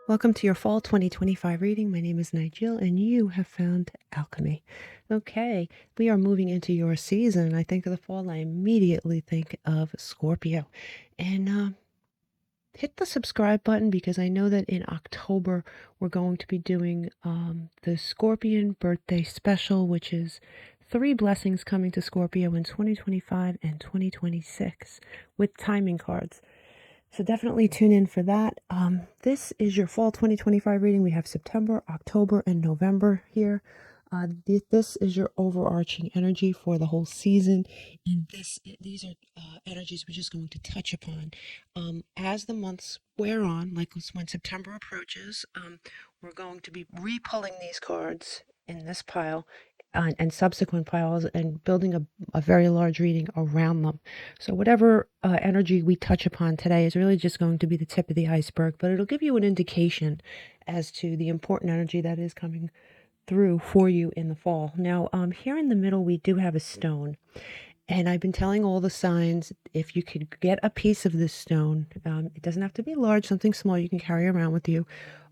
Welcome to your fall 2025 reading. My name is Nigel, and you have found alchemy. Okay, we are moving into your season. I think of the fall, I immediately think of Scorpio. And hit the subscribe button because I know that in October we're going to be doing the Scorpion birthday special, which is 3 blessings coming to Scorpio in 2025 and 2026 with timing cards. So definitely tune in for that. This is your fall 2025 reading. We have September, October, and November here. This is your overarching energy for the whole season, and these are energies we're just going to touch upon as the months wear on. Like when September approaches, we're going to be re-pulling these cards in this pile and subsequent piles and building a very large reading around them. So whatever energy we touch upon today is really just going to be the tip of the iceberg, but it'll give you an indication as to the important energy that is coming through for you in the fall. Now, here in the middle, we do have a stone. And I've been telling all the signs, if you could get a piece of this stone, it doesn't have to be large, something small you can carry around with you,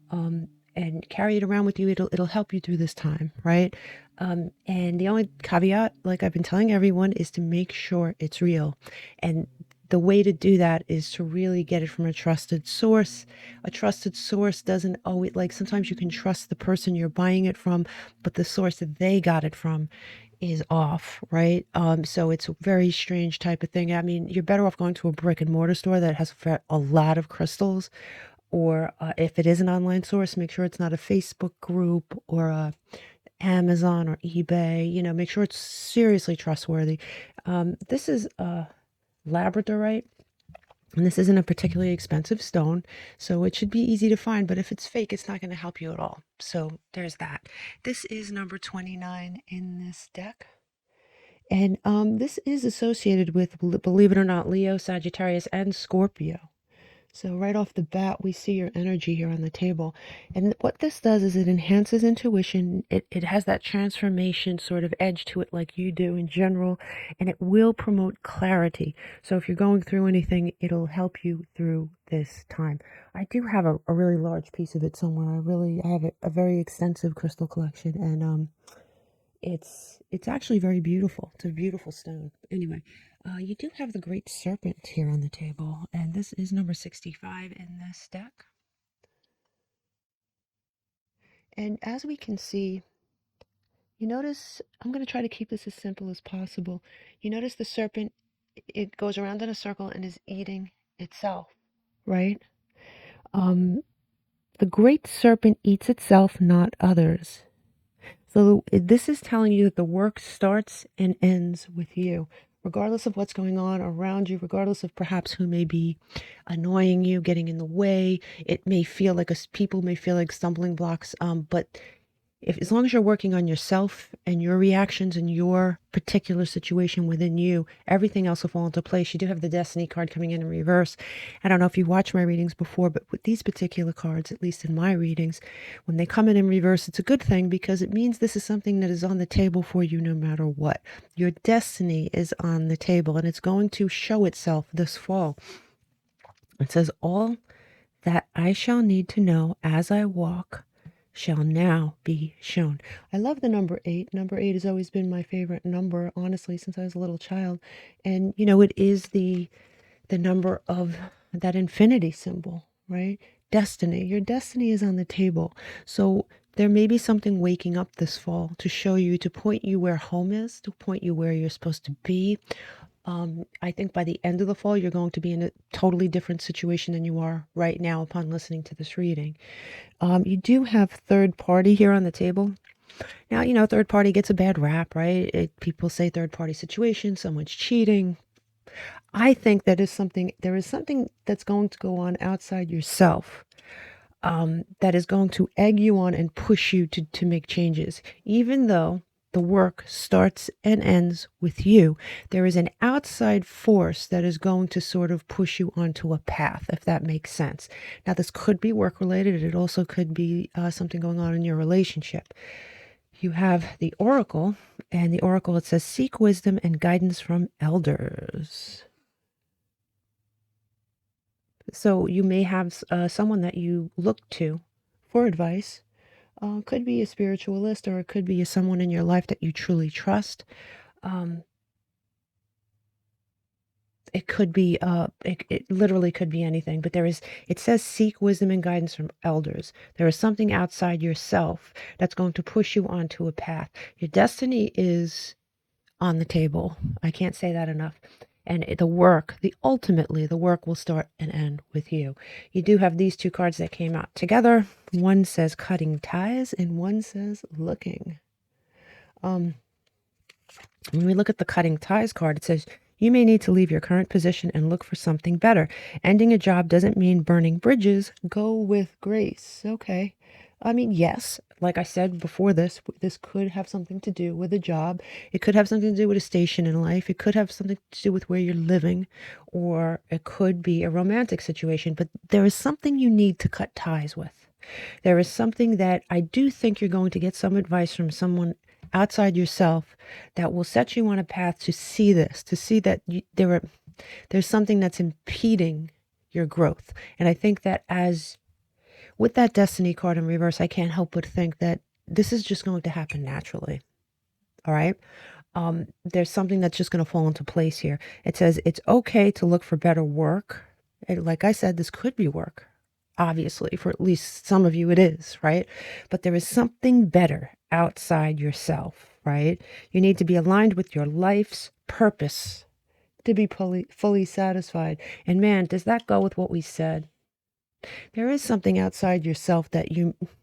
and carry it around with you. It'll help you through this time, right? And the only caveat, like I've been telling everyone, is to make sure it's real. And the way to do that is to really get it from a trusted source. A trusted source doesn't always, like sometimes you can trust the person you're buying it from, but the source that they got it from is off, right? So it's a very strange type of thing. I mean, you're better off going to a brick and mortar store that has a lot of crystals, or if it is an online source, make sure it's not a Facebook group or a Amazon or eBay. Make sure it's seriously trustworthy. This is Labradorite, and this isn't a particularly expensive stone, so it should be easy to find, but if it's fake, it's not going to help you at all. So there's that. This is number 29 in this deck. And this is associated with, believe it or not, Leo, Sagittarius, and Scorpio. So right off the bat, we see your energy here on the table. And what this does is it enhances intuition. It has that transformation sort of edge to it like you do in general, and it will promote clarity. So if you're going through anything, it'll help you through this time. I do have a really large piece of it somewhere. I have a very extensive crystal collection, and it's actually very beautiful. It's a beautiful stone. Anyway, you do have the Great Serpent here on the table, and this is number 65 in this deck. And as we can see, you notice, I'm going to try to keep this as simple as possible. You notice the serpent, it goes around in a circle and is eating itself, right? The Great Serpent eats itself, not others. So this is telling you that the work starts and ends with you, regardless of what's going on around you, regardless of perhaps who may be annoying you, getting in the way. It may feel like people may feel like stumbling blocks, but as long as you're working on yourself and your reactions and your particular situation within you, everything else will fall into place. You do have the Destiny card coming in reverse. I don't know if you watched my readings before, but with these particular cards, at least in my readings, when they come in reverse, it's a good thing because it means this is something that is on the table for you no matter what. Your destiny is on the table, and it's going to show itself this fall. It says, all that I shall need to know as I walk shall now be shown. I love the number 8. Number 8 has always been my favorite number, honestly, since I was a little child. And, it is the number of that infinity symbol, right? Destiny. Your destiny is on the table. So there may be something waking up this fall to show you, to point you where home is, to point you where you're supposed to be. I think by the end of the fall, you're going to be in a totally different situation than you are right now upon listening to this reading. You do have third party here on the table. Now, third party gets a bad rap, right? People say third party situation, someone's cheating. I think there is something that's going to go on outside yourself, that is going to egg you on and push you to make changes. Even though the work starts and ends with you, there is an outside force that is going to sort of push you onto a path, if that makes sense. Now, this could be work related. It also could be something going on in your relationship. You have the Oracle, and the Oracle, it says, seek wisdom and guidance from elders. So you may have someone that you look to for advice. Could be a spiritualist, or it could be someone in your life that you truly trust. Um, it could be, it literally could be anything, but it says seek wisdom and guidance from elders. There is something outside yourself that's going to push you onto a path. Your destiny is on the table. I can't say that enough. And ultimately, the work will start and end with you. You do have these two cards that came out together. One says cutting ties and one says looking. When we look at the cutting ties card, it says, you may need to leave your current position and look for something better. Ending a job doesn't mean burning bridges. Go with grace. Okay. I mean, yes, like I said before, this could have something to do with a job. It could have something to do with a station in life. It could have something to do with where you're living, or it could be a romantic situation. But there is something you need to cut ties with. There is something that I do think you're going to get some advice from someone outside yourself that will set you on a path to see this, to see that there's something that's impeding your growth. And I think that with that destiny card in reverse, I can't help but think that this is just going to happen naturally. All right. There's something that's just going to fall into place here. It says it's okay to look for better work. And like I said, this could be work. Obviously, for at least some of you it is, right? But there is something better outside yourself, right? You need to be aligned with your life's purpose to be fully satisfied. And man, does that go with what we said? There is something outside yourself that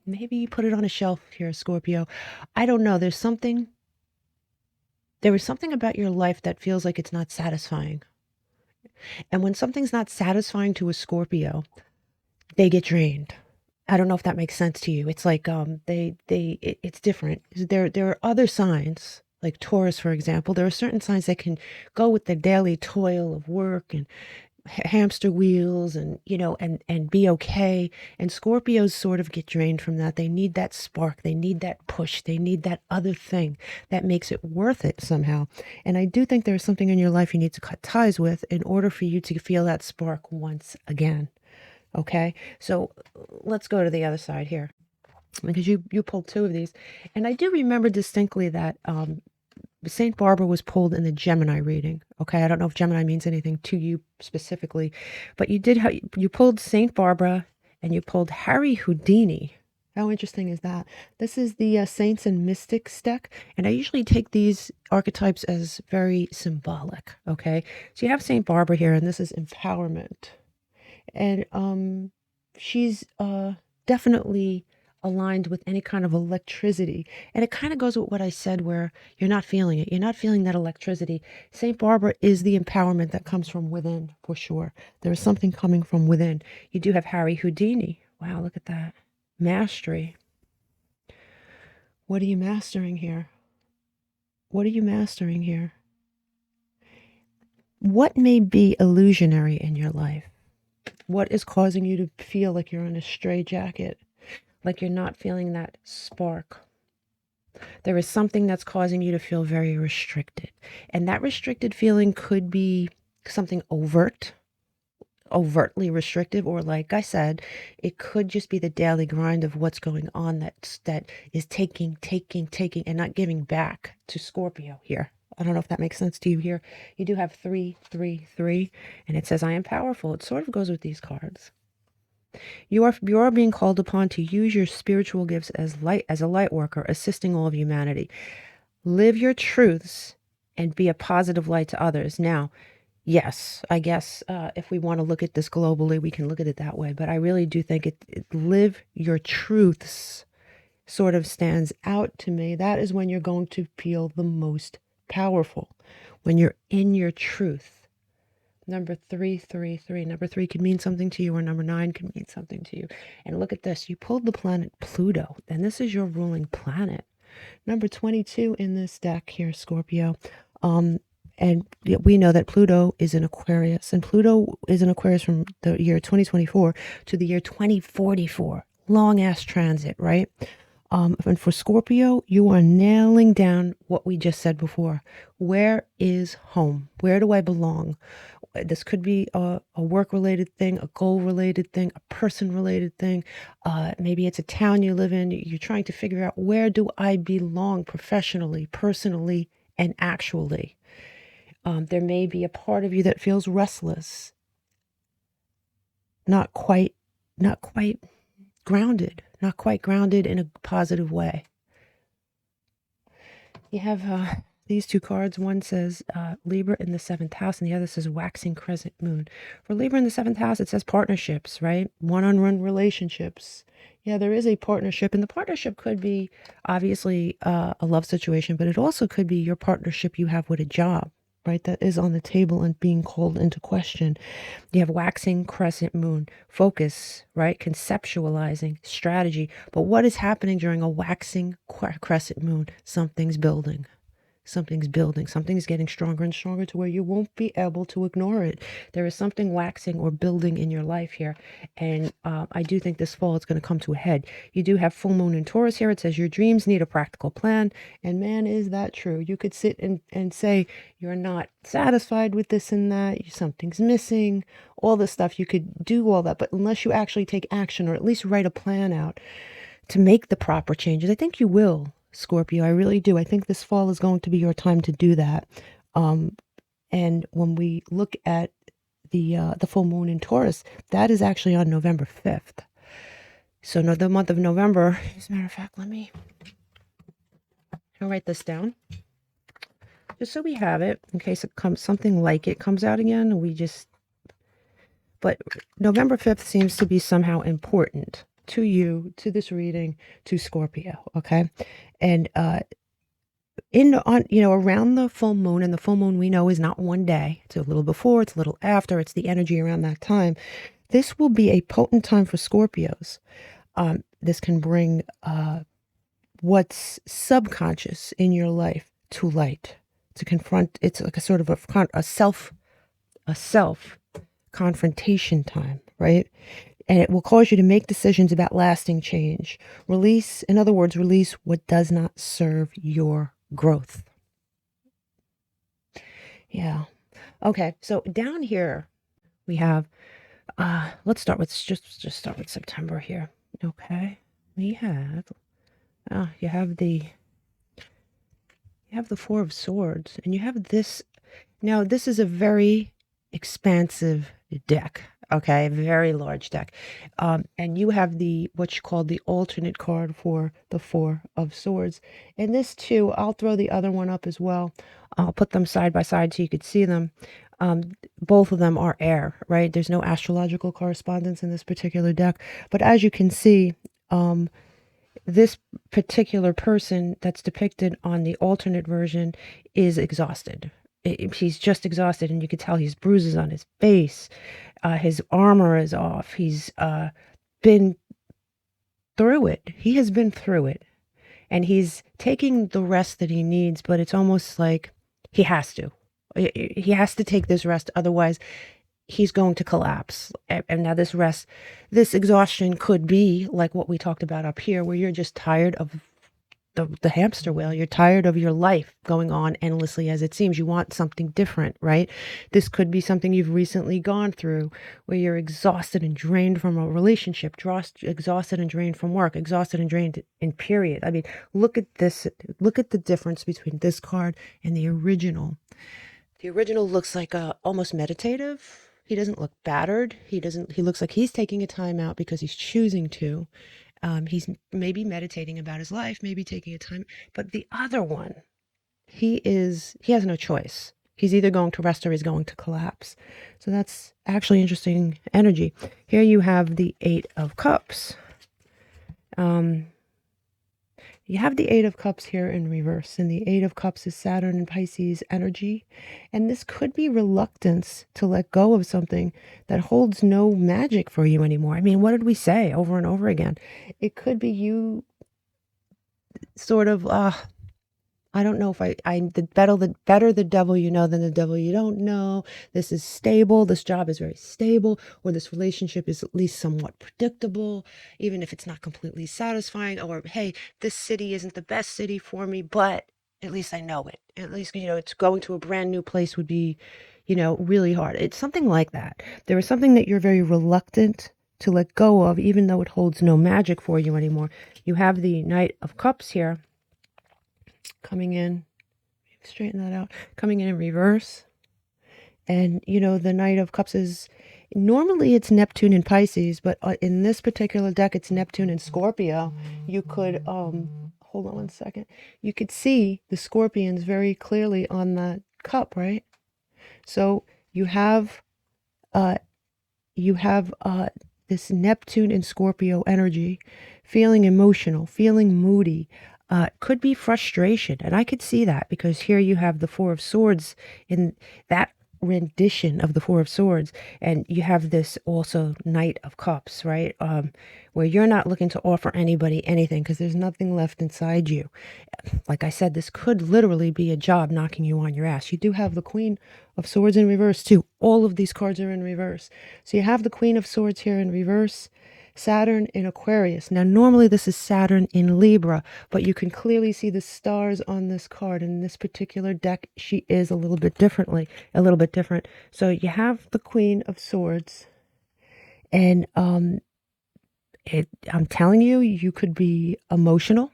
maybe you put it on a shelf here, Scorpio. I don't know. There is something about your life that feels like it's not satisfying. And when something's not satisfying to a Scorpio, they get drained. I don't know if that makes sense to you. It's like it's different. There are other signs, like Taurus, for example. There are certain signs that can go with the daily toil of work and hamster wheels and and be okay. And Scorpios sort of get drained from that. They need that spark. They need that push. They need that other thing that makes it worth it somehow. And I do think there's something in your life you need to cut ties with in order for you to feel that spark once again. Okay, so let's go to the other side here, because you pulled two of these, and I do remember distinctly that Saint Barbara was pulled in the Gemini reading. Okay, I don't know if Gemini means anything to you specifically, but you pulled Saint Barbara and you pulled Harry Houdini. How interesting is that? This is the Saints and Mystics deck, and I usually take these archetypes as very symbolic. Okay, so you have Saint Barbara here, and this is empowerment. And she's definitely aligned with any kind of electricity. And it kind of goes with what I said, where you're not feeling it. You're not feeling that electricity. St. Barbara is the empowerment that comes from within, for sure. There is something coming from within. You do have Harry Houdini. Wow, look at that. Mastery. What are you mastering here? What are you mastering here? What may be illusionary in your life? What is causing you to feel like you're in a straitjacket, like you're not feeling that spark? There is something that's causing you to feel very restricted. And that restricted feeling could be something overtly restrictive, or like I said, it could just be the daily grind of what's going on that is taking and not giving back to Scorpio here. I don't know if that makes sense to you here. You do have 333, and it says, I am powerful. It sort of goes with these cards. You are being called upon to use your spiritual gifts as a light worker, assisting all of humanity. Live your truths and be a positive light to others. Now, yes, I guess if we want to look at this globally, we can look at it that way. But I really do think live your truths sort of stands out to me. That is when you're going to feel the most powerful, when you're in your truth. Number 333. Number 3 could mean something to you, or number 9 could mean something to you. And look at this. You pulled the planet Pluto, and this is your ruling planet. Number 22 in this deck here, Scorpio. And we know that Pluto is in Aquarius, and Pluto is in Aquarius from the year 2024 to the year 2044. Long ass transit, right? And for Scorpio, you are nailing down what we just said before. Where is home? Where do I belong? this could be a work-related thing, a goal-related thing, a person-related thing. Maybe it's a town you live in. You're trying to figure out, where do I belong professionally, personally, and actually? There may be a part of you that feels restless, not quite grounded, not quite grounded in a positive way. You have these two cards. One says Libra in the 7th house, and the other says waxing crescent moon. For Libra in the 7th house, it says partnerships, right? One-on-one relationships. Yeah, there is a partnership, and the partnership could be obviously a love situation, but it also could be your partnership you have with a job, right? That is on the table and being called into question. You have waxing crescent moon, focus, right? Conceptualizing, strategy. But what is happening during a waxing crescent moon? Something's building. Something's building. Something's getting stronger and stronger to where you won't be able to ignore it. There is something waxing or building in your life here. And I do think this fall it's going to come to a head. You do have full moon in Taurus here. It says your dreams need a practical plan. And man, is that true. You could sit and say you're not satisfied with this and that. Something's missing. All this stuff. You could do all that. But unless you actually take action, or at least write a plan out to make the proper changes, I think you will, Scorpio. I really do. I think this fall is going to be your time to do that. And when we look at the full moon in Taurus, that is actually on November 5th. So the month of November, as a matter of fact, I'll write this down just so we have it in case something like it comes out again. But November 5th seems to be somehow important to you, to this reading, to Scorpio, okay? And around the full moon, and the full moon we know is not one day. It's a little before, it's a little after, it's the energy around that time. This will be a potent time for Scorpios. This can bring what's subconscious in your life to light, to confront. It's like a sort of a self confrontation time, right? And it will cause you to make decisions about lasting change. In other words, release what does not serve your growth. Yeah. Okay. So down here we have, let's start with, just start with September here. Okay. We have, you have the 4 of Swords, and you have this. Now, this is a very expansive deck. Okay, a very large deck. And you have what you call the alternate card for the 4 of Swords. And this too, I'll throw the other one up as well. I'll put them side by side so you could see them. Both of them are air, right? There's no astrological correspondence in this particular deck. But as you can see, this particular person that's depicted on the alternate version is exhausted. He's just exhausted, and you could tell he's bruises on his face. His armor is off. He's been through it. He has been through it. And he's taking the rest that he needs, but it's almost like he has to. He has to take this rest, otherwise he's going to collapse. And now this exhaustion could be like what we talked about up here, where you're just tired of the hamster wheel. You're tired of your life going on endlessly as it seems. You want something different, right? This could be something you've recently gone through, where you're exhausted and drained from a relationship, exhausted and drained from work, exhausted and drained in period. I mean, look at this. Look at the difference between this card and the original. The original looks like almost meditative. He doesn't look battered. He looks like he's taking a time out because he's choosing to. He's maybe meditating about his life, maybe taking a time. But the other one, he has no choice. He's either going to rest or he's going to collapse. So that's actually interesting energy. Here you have the 8 of Cups. You have the 8 of Cups here in reverse, and the 8 of Cups is Saturn and Pisces energy. And this could be reluctance to let go of something that holds no magic for you anymore. I mean, what did we say over and over again? It could be you sort of, I don't know if the better the devil you know than the devil you don't know. This is stable. This job is very stable, or this relationship is at least somewhat predictable, even if it's not completely satisfying. Or, hey, this city isn't the best city for me, but at least I know it. At least, it's going to a brand new place would be, really hard. It's something like that. There is something that you're very reluctant to let go of, even though it holds no magic for you anymore. You have the Knight of Cups here coming in. Straighten that out. Coming in reverse. And, the Knight of Cups is, normally it's Neptune in Pisces, but in this particular deck, it's Neptune in Scorpio. You could, hold on one second. You could see the scorpions very clearly on the cup, right? So you have this Neptune in Scorpio energy, feeling emotional, feeling moody. Could be frustration, and I could see that because here you have the Four of Swords in that rendition of the Four of Swords, and you have this also Knight of Cups, right? Where you're not looking to offer anybody anything because there's nothing left inside you. Like I said, this could literally be a job knocking you on your ass. You do have the Queen of Swords in reverse too. All of these cards are in reverse. So you have the Queen of Swords here in reverse, Saturn in Aquarius. Now, normally this is Saturn in Libra, but you can clearly see the stars on this card. In this particular deck, she is a little bit different. So you have the Queen of Swords, and I'm telling you, you could be emotional,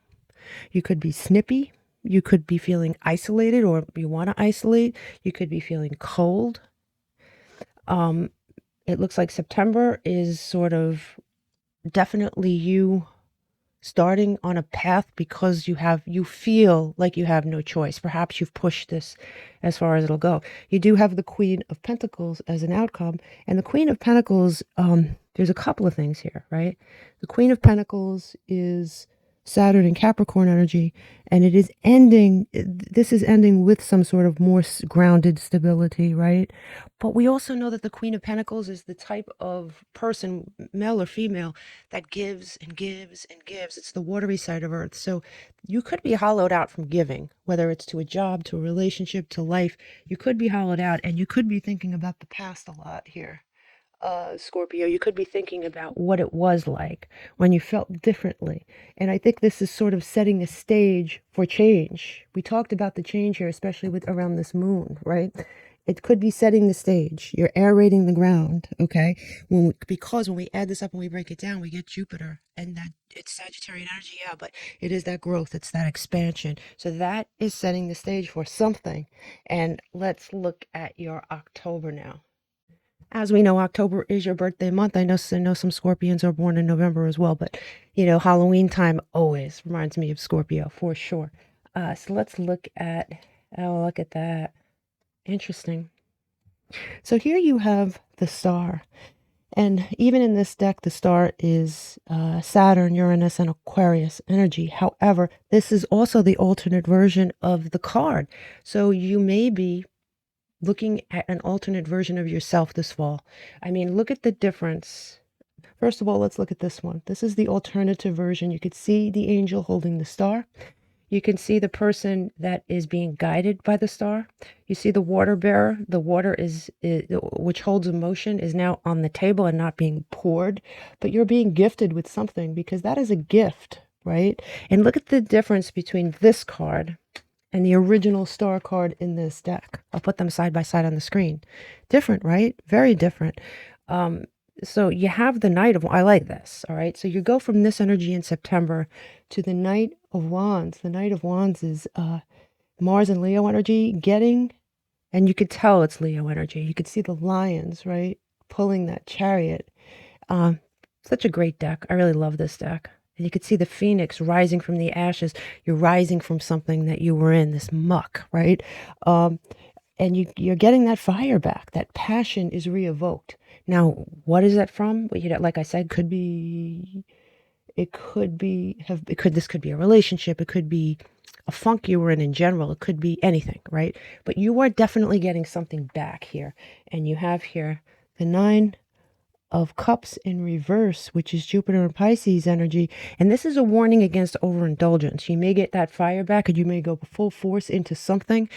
you could be snippy, you could be feeling isolated, or you want to isolate, you could be feeling cold. It looks like September is sort of definitely you starting on a path because you feel like you have no choice. Perhaps you've pushed this as far as it'll go. You do have the Queen of Pentacles as an outcome, and the Queen of Pentacles, there's a couple of things here, right? The Queen of Pentacles is Saturn and Capricorn energy, and this is ending with some sort of more grounded stability, right? But we also know that the Queen of Pentacles is the type of person, male or female, that gives and gives and gives. It's the watery side of Earth. So you could be hollowed out from giving, whether it's to a job, to a relationship, to life. You could be hollowed out, and you could be thinking about the past a lot here. Scorpio, you could be thinking about what it was like when you felt differently. And I think this is sort of setting the stage for change. We talked about the change here, especially with around this moon, right? It could be setting the stage. You're aerating the ground, okay? Because when we add this up and we break it down, we get Jupiter, and that it's Sagittarian energy, yeah, but it is that growth, it's that expansion. So that is setting the stage for something. And let's look at your October now. As we know, October is your birthday month. I know some Scorpions are born in November as well, but Halloween time always reminds me of Scorpio for sure. So let's look at that. Interesting. So here you have the star, and even in this deck, the star is Saturn, Uranus, and Aquarius energy. However, this is also the alternate version of the card. So you may be looking at an alternate version of yourself this fall. I mean, look at the difference. First of all, let's look at this one. This is the alternative version. You could see the angel holding the star. You can see the person that is being guided by the star. You see the water bearer. The water which holds emotion is now on the table and not being poured. But you're being gifted with something because that is a gift, right? And look at the difference between this card and the original star card in this deck. I'll put them side by side on the screen. Different, right? Very different. So you have the Knight of, I like this, all right? So you go from this energy in September to the Knight of Wands. The Knight of Wands is Mars and Leo energy and you could tell it's Leo energy. You could see the lions, right? Pulling that chariot. Such a great deck. I really love this deck. And you could see the phoenix rising from the ashes. You're rising from something that you were in, this muck, right? And you're getting that fire back. That passion is re-evoked. Now, what is that from? Well, like I said, this could be a relationship. It could be a funk you were in general. It could be anything, right? But you are definitely getting something back here. And you have here the 9 of Cups in reverse, which is Jupiter and Pisces energy. And this is a warning against overindulgence. You may get that fire back, and you may go full force into something,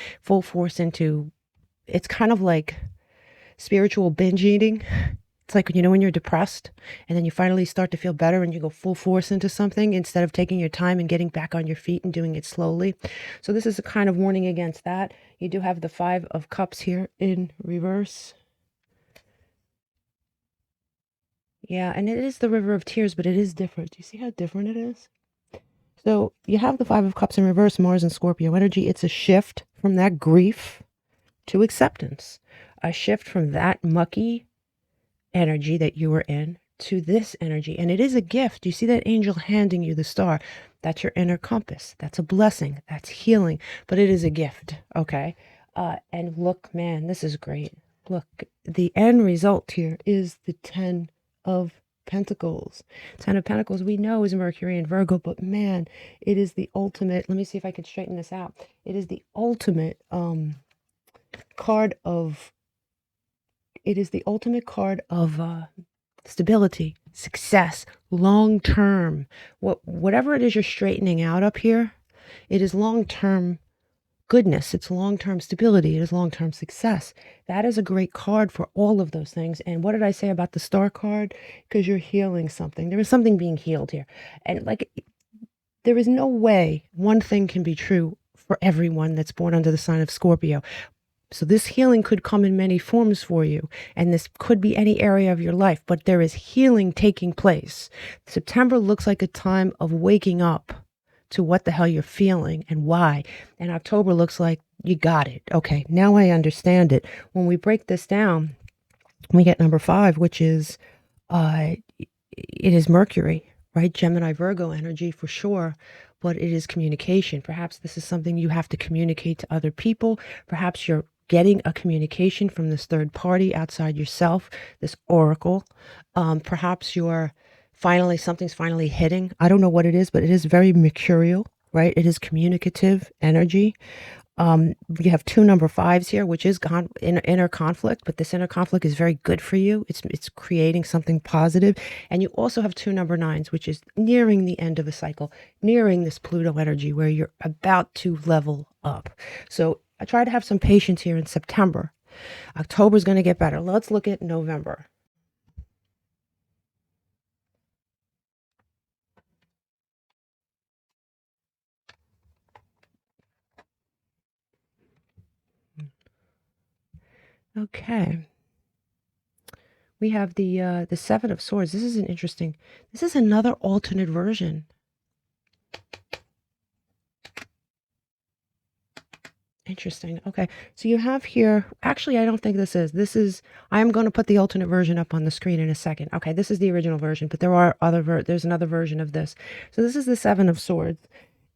it's kind of like spiritual binge eating. It's like, when you're depressed and then you finally start to feel better and you go full force into something instead of taking your time and getting back on your feet and doing it slowly. So this is a kind of warning against that. You do have the 5 of Cups here in reverse. Yeah, and it is the River of Tears, but it is different. Do you see how different it is? So you have the 5 of Cups in reverse, Mars and Scorpio energy. It's a shift from that grief to acceptance, a shift from that mucky energy that you were in to this energy. And it is a gift. You see that angel handing you the star. That's your inner compass. That's a blessing. That's healing. But it is a gift. Okay. And look, man, this is great. Look, the end result here is the 10 of Pentacles. 10 of Pentacles we know is Mercury and Virgo, but man, it is the ultimate. Let me see if I can straighten this out. It is the ultimate card of stability, success, long-term. Whatever it is you're straightening out up here, it is long-term goodness. It's long-term stability. It is long-term success. That is a great card for all of those things. And what did I say about the star card? Because you're healing something. There is something being healed here. And like, there is no way one thing can be true for everyone that's born under the sign of Scorpio. So this healing could come in many forms for you, and this could be any area of your life, but there is healing taking place. September looks like a time of waking up to what the hell you're feeling and why. And October looks like you got it. Okay, now I understand it. When we break this down, we get number 5, which is, it is Mercury, right? Gemini, Virgo energy for sure. But it is communication. Perhaps this is something you have to communicate to other people. Perhaps you're getting a communication from this third party outside yourself, this oracle. Perhaps something's finally hitting. I don't know what it is, but it is very mercurial, right? It is communicative energy. You have 2 number 5s here, which is inner conflict, but this inner conflict is very good for you. It's creating something positive. And you also have 2 number 9s, which is nearing the end of a cycle, nearing this Pluto energy where you're about to level up. So I try to have some patience here in September. October is going to get better. Let's look at November. Okay. We have the 7 of Swords. This is another alternate version. Interesting. Okay. So you have here, actually, I don't think this is, I am going to put the alternate version up on the screen in a second. Okay. This is the original version, but there's another version of this. So this is the 7 of Swords.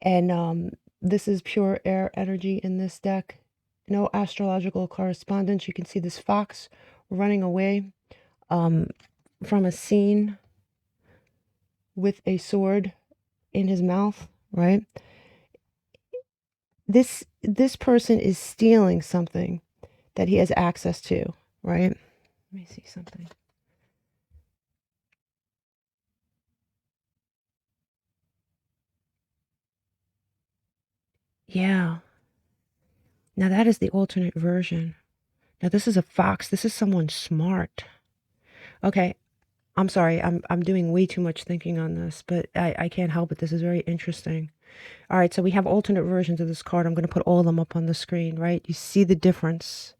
And this is pure air energy in this deck. No astrological correspondence. You can see this fox running away from a scene with a sword in his mouth, right? This person is stealing something that he has access to, right? Let me see something. Yeah. Now that is the alternate version. Now this is a fox. This is someone smart. Okay. I'm sorry. I'm doing way too much thinking on this, but I can't help it. This is very interesting. All right, so we have alternate versions of this card. I'm going to put all of them up on the screen, right? You see the difference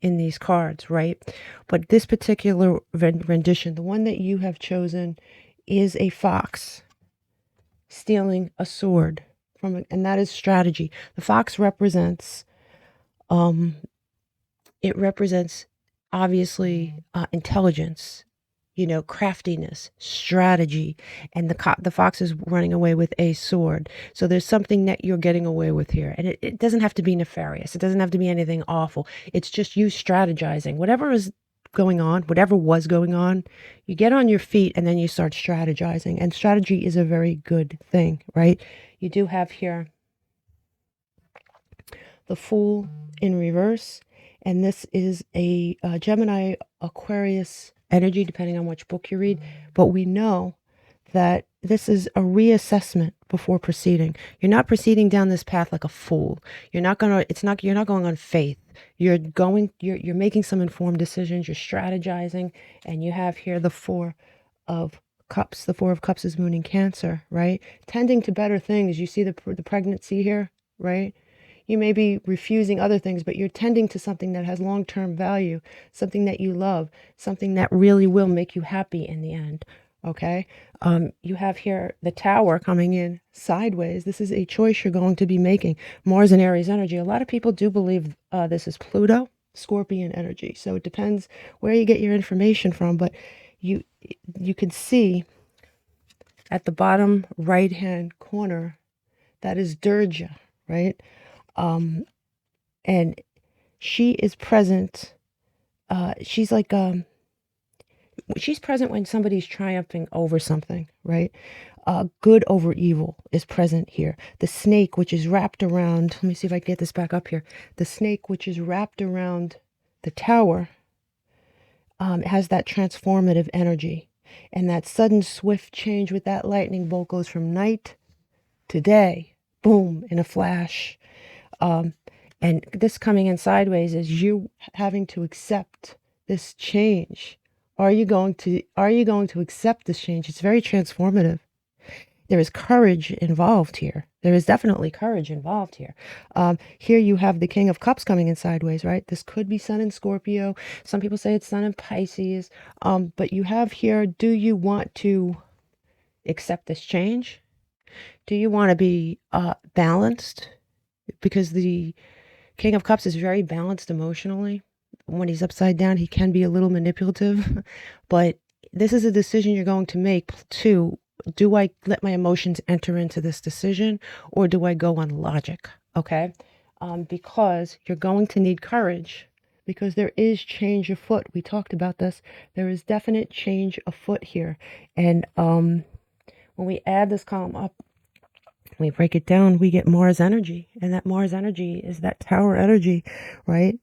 in these cards, right? But this particular rendition, the one that you have chosen, is a fox stealing a sword and that is strategy. The fox represents, it represents obviously intelligence, craftiness, strategy, and the fox is running away with a sword. So there's something that you're getting away with here. And it doesn't have to be nefarious. It doesn't have to be anything awful. It's just you strategizing. Whatever was going on, you get on your feet and then you start strategizing. And strategy is a very good thing, right? You do have here the Fool in reverse. And this is a Gemini Aquarius energy, depending on which book you read. But we know that this is a reassessment before proceeding. You're not proceeding down this path like a fool. You're not going on faith. You're making some informed decisions, you're strategizing, and you have here the Four of Cups. The Four of Cups is moon in Cancer, right? Tending to better things. You see the pregnancy here, right? You may be refusing other things, but you're tending to something that has long-term value, something that you love, something that really will make you happy in the end, okay? You have here the Tower coming in sideways. This is a choice you're going to be making. Mars and Aries energy. A lot of people do believe this is Pluto, Scorpion energy. So it depends where you get your information from, but you can see at the bottom right-hand corner, that is Durja, right? And she is present. She's like, she's present when somebody's triumphing over something, right? Good over evil is present here. The snake, which is wrapped around, let me see if I can get this back up here. The snake, which is wrapped around the Tower, has that transformative energy. And that sudden swift change with that lightning bolt goes from night to day, boom, in a flash. And this coming in sideways is you having to accept this change. Are you going to accept this change? It's very transformative. There is courage involved here. There is definitely courage involved here. Here you have the King of Cups coming in sideways, right? This could be Sun in Scorpio. Some people say it's Sun in Pisces. But you have here, do you want to accept this change? Do you want to be balanced? Because the King of Cups is very balanced emotionally. When he's upside down, he can be a little manipulative. But this is a decision you're going to make too. Do I let my emotions enter into this decision, or do I go on logic? Okay? Because you're going to need courage, because there is change afoot. We talked about this. There is definite change afoot here. And when we add this column up, we break it down, we get Mars energy. And that Mars energy is that Tower energy, right?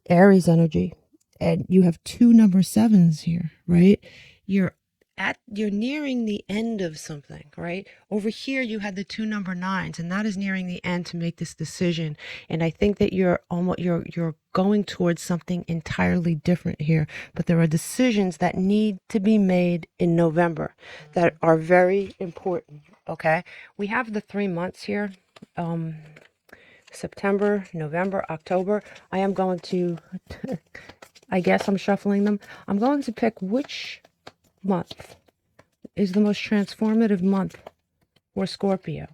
Aries energy. And you have two number sevens here, right? You're nearing the end of something, right? Over here you had the two number nines, and that is nearing the end to make this decision. And I think that you're going towards something entirely different here. But there are decisions that need to be made in November that are very important. Okay, we have the 3 months here. September, November, October. I am going to I guess I'm shuffling them. I'm going to pick which month is the most transformative month for Scorpio.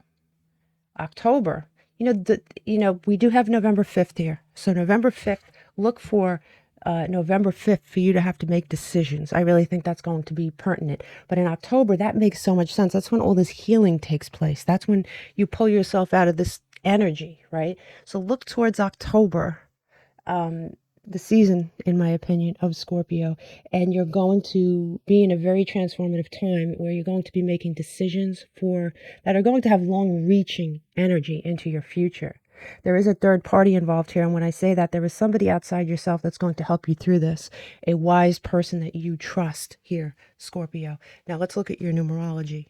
October. We do have November 5th here. So November 5th, look for November 5th for you to have to make decisions. I really think that's going to be pertinent. But in October, that makes so much sense. That's when all this healing takes place. That's when you pull yourself out of this energy, right? So look towards October. The season, in my opinion, of Scorpio, and you're going to be in a very transformative time where you're going to be making decisions that are going to have long-reaching energy into your future. There is a third party involved here, and when I say that, there is somebody outside yourself that's going to help you through this, a wise person that you trust here, Scorpio. Now let's look at your numerology.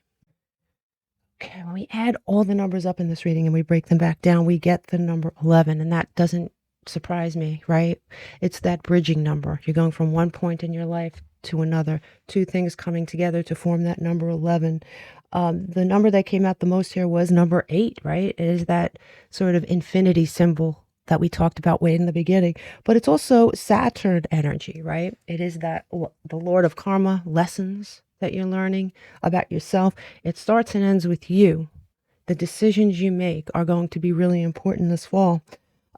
Okay, when we add all the numbers up in this reading and we break them back down, we get the number 11, and that doesn't surprise me, right? It's that bridging number. You're going from one point in your life to another, two things coming together to form that number 11. The number that came out the most here was number 8, right? It is that sort of infinity symbol that we talked about way in the beginning, but it's also Saturn energy, right? It is that the Lord of Karma, lessons that you're learning about yourself. It starts and ends with you. The decisions you make are going to be really important this fall.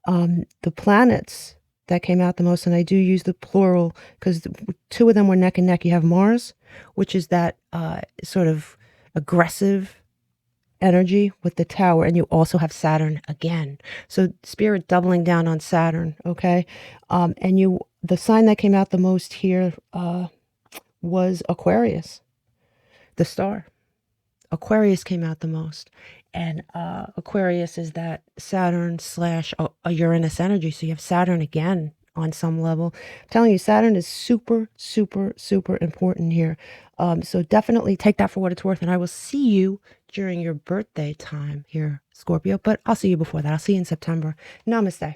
The planets that came out the most, and I do use the plural because two of them were neck and neck. You have Mars, which is that sort of aggressive energy with the Tower, and you also have Saturn again. So Spirit doubling down on Saturn, okay? And the sign that came out the most here was Aquarius, the star. Aquarius came out the most. And Aquarius is that Saturn / Uranus energy. So you have Saturn again on some level. I'm telling you, Saturn is super, super, super important here. So definitely take that for what it's worth. And I will see you during your birthday time here, Scorpio. But I'll see you before that. I'll see you in September. Namaste.